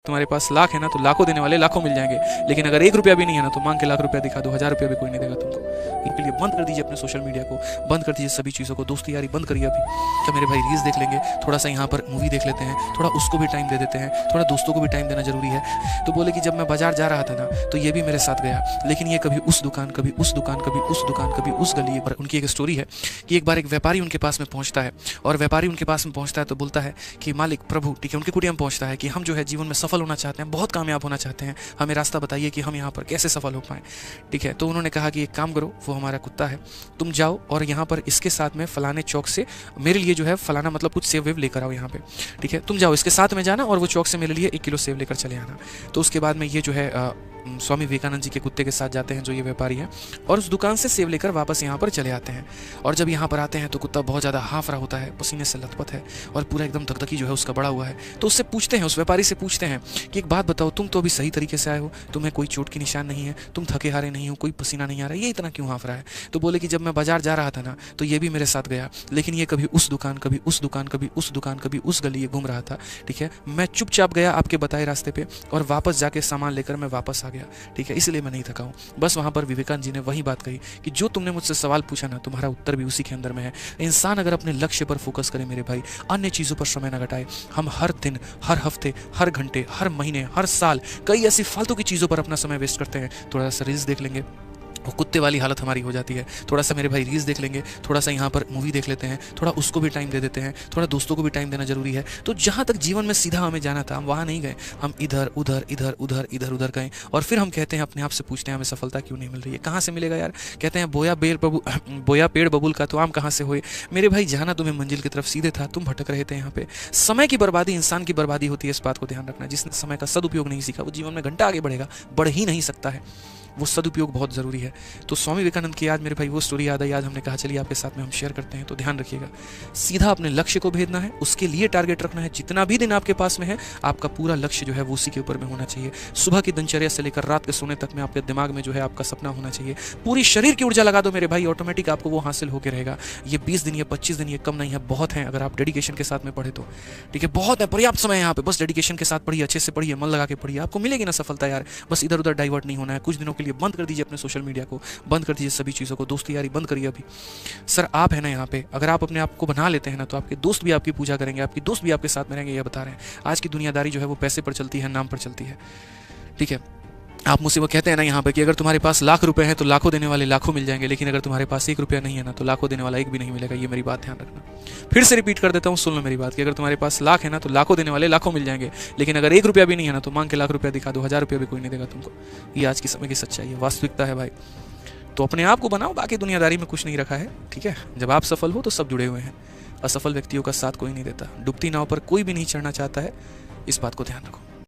तुम्हारे पास लाख है ना तो लाखों देने वाले लाखों मिल जाएंगे, लेकिन अगर एक रुपया भी नहीं है ना तो मांग के लाख रुपया दिखा दो, 1000 रुपया भी कोई नहीं देगा तुमको। इनके लिए बंद कर दीजिए अपने सोशल मीडिया को, बंद कर दीजिए सभी चीज़ों को, दोस्ती यारी बंद करिए अभी। क्या मेरे भाई रील्स देख लेंगे, थोड़ा सा यहाँ पर मूवी देख लेते हैं, थोड़ा उसको भी टाइम दे देते हैं, थोड़ा दोस्तों को भी टाइम देना जरूरी है। तो बोले कि जब मैं बाजार जा रहा था ना तो ये भी मेरे साथ गया, लेकिन ये कभी उस दुकान, कभी उस दुकान, कभी उस दुकान, कभी उस गली पर। उनकी एक स्टोरी है कि एक बार एक व्यापारी उनके पास में पहुंचता है, और व्यापारी उनके पास में पहुंचता है तो बोलता है कि मालिक प्रभु, ठीक है, उनके कुटिया में पहुंचता है कि हम जो है जीवन में सफल होना चाहते हैं, बहुत कामयाब होना चाहते हैं, हमें रास्ता बताइए कि हम यहाँ पर कैसे सफल हो पाएं। ठीक है, तो उन्होंने कहा कि एक काम करो, वो हमारा कुत्ता है, तुम जाओ और यहाँ पर इसके साथ में फलाने चौक से मेरे लिए जो है फलाना मतलब कुछ सेव वेव लेकर आओ यहाँ पे। ठीक है, तुम जाओ इसके साथ में जाना और वो चौक से मेरे लिए 1 किलो सेव लेकर चले आना। तो उसके बाद में ये जो है स्वामी विवेकानंद जी के कुत्ते के साथ जाते हैं जो ये व्यापारी है, और उस दुकान से सेव लेकर वापस यहाँ पर चले आते हैं। और जब यहाँ पर आते हैं तो कुत्ता बहुत ज़्यादा हाँफ रहा होता है, पसीने से लथपथ है और पूरा एकदम धकधकी जो है उसका बड़ा हुआ है। तो उससे पूछते हैं, उस व्यापारी से पूछते हैं कि एक बात बताओ, तुम तो अभी सही तरीके से आए हो, तुम्हें कोई चोट की निशान नहीं है, तुम थके हारे नहीं हो, कोई पसीना नहीं आ रहा है, ये इतना क्यों हाँफ रहा है? तो बोले कि जब मैं बाजार जा रहा था ना तो ये भी मेरे साथ गया, लेकिन ये कभी उस दुकान, कभी उस दुकान, कभी उस दुकान, कभी उस गली घूम रहा था। ठीक है, मैं चुपचाप गया आपके बताए रास्ते पे और वापस जाके सामान लेकर मैं वापस आ गया। ठीक है, इसलिए मैं नहीं थका हूँ। बस वहाँ पर विवेकानंद जी ने वही बात कही कि जो तुमने मुझसे सवाल पूछा ना, तुम्हारा उत्तर भी उसी के अंदर में है। इंसान अगर अपने लक्ष्य पर फोकस करे मेरे भाई, अन्य चीज़ों पर समय न घटाए, हम हर दिन, हर हफ्ते, हर घंटे, हर महीने, हर साल कई ऐसी फालतू की चीज़ों पर अपना समय वेस्ट करते हैं। थोड़ा सा रील्स देख लेंगे, वो कुत्ते वाली हालत हमारी हो जाती है। थोड़ा सा मेरे भाई रील्स देख लेंगे, थोड़ा सा यहाँ पर मूवी देख लेते हैं, थोड़ा उसको भी टाइम दे देते हैं, थोड़ा दोस्तों को भी टाइम देना जरूरी है। तो जहाँ तक जीवन में सीधा हमें जाना था हम वहाँ नहीं गए, हम इधर उधर इधर उधर इधर उधर गए। और फिर हम कहते हैं, अपने आप से पूछते हैं हमें सफलता क्यों नहीं मिल रही है, कहाँ से मिलेगा यार? कहते हैं बोया पेड़ बबूल का तो आम कहाँ से हुए। मेरे भाई जाना तुम्हें मंजिल की तरफ सीधे था, तुम भटक रहे थे यहाँ पे। समय की बर्बादी इंसान की बर्बादी होती है, इस बात को ध्यान रखना। जिसने समय का सदुपयोग नहीं सीखा वो जीवन में घंटा आगे बढ़ेगा, बढ़ ही नहीं सकता है। वो सदुपयोग बहुत ज़रूरी है। तो स्वामी विवेकानंद की याद मेरे भाई वो स्टोरी याद आई, आज हमने कहा चलिए आपके साथ में हम शेयर करते हैं। तो ध्यान रखिएगा, सीधा अपने लक्ष्य को भेदना है, उसके लिए टारगेट रखना है। जितना भी दिन आपके पास में है, आपका पूरा लक्ष्य जो है वो उसी के ऊपर में होना चाहिए। सुबह की दिनचर्या से लेकर रात के सोने तक में आपके दिमाग में जो है आपका सपना होना चाहिए। पूरी शरीर की ऊर्जा लगा दो मेरे भाई, ऑटोमेटिक आपको वो हासिल होकर रहेगा। ये 20 दिन, ये 25 दिन, ये कम नहीं है, बहुत है अगर आप डेडिकेशन के साथ में पढ़े तो। ठीक है, बहुत है, पर्याप्त समय है यहाँ पे। बस डेडिकेशन के साथ पढ़िए, अच्छे से पढ़िए, मन लगा के पढ़िए, आपको मिलेगी ना सफलता यार। बस इधर उधर डाइवर्ट नहीं होना है। कुछ दिनों के लिए बंद कर दीजिए अपने सोशल मीडिया को, बंद कर दीजिए सभी चीज़ों को, दोस्ती यारी बंद करिए अभी। सर आप है ना यहाँ पे, अगर आप अपने आप को बना लेते हैं ना तो आपके दोस्त भी आपकी पूजा करेंगे, आपकी दोस्त भी आपके साथ में रहेंगे। ये बता रहे हैं, आज की दुनियादारी जो है वो पैसे पर चलती है, नाम पर चलती है। ठीक है, आप मुझसे वो कहते हैं ना यहाँ पे कि अगर तुम्हारे पास लाख रुपए हैं तो लाखों देने वाले लाखों मिल जाएंगे, लेकिन अगर तुम्हारे पास 1 रुपया नहीं है ना तो लाखों देने वाला एक भी नहीं मिलेगा। ये मेरी बात ध्यान रखना। फिर से रिपीट कर देता हूँ, सुन लो मेरी बात कि अगर तुम्हारे पास लाख है ना तो लाखों देने वाले लाखों मिल जाएंगे, लेकिन अगर 1 रुपया भी नहीं है ना तो मांग के लाख रुपया दिखा दो, 1000 रुपया भी कोई नहीं देगा तुमको। ये आज के समय की सच्चाई है, वास्तविकता है भाई। तो अपने आप को बनाओ, बाकी दुनियादारी में कुछ नहीं रखा है। ठीक है, जब आप सफल हो तो सब जुड़े हुए हैं, असफल व्यक्तियों का साथ कोई नहीं देता, डूबती नाव पर कोई भी नहीं चढ़ना चाहता है। इस बात को ध्यान रखो।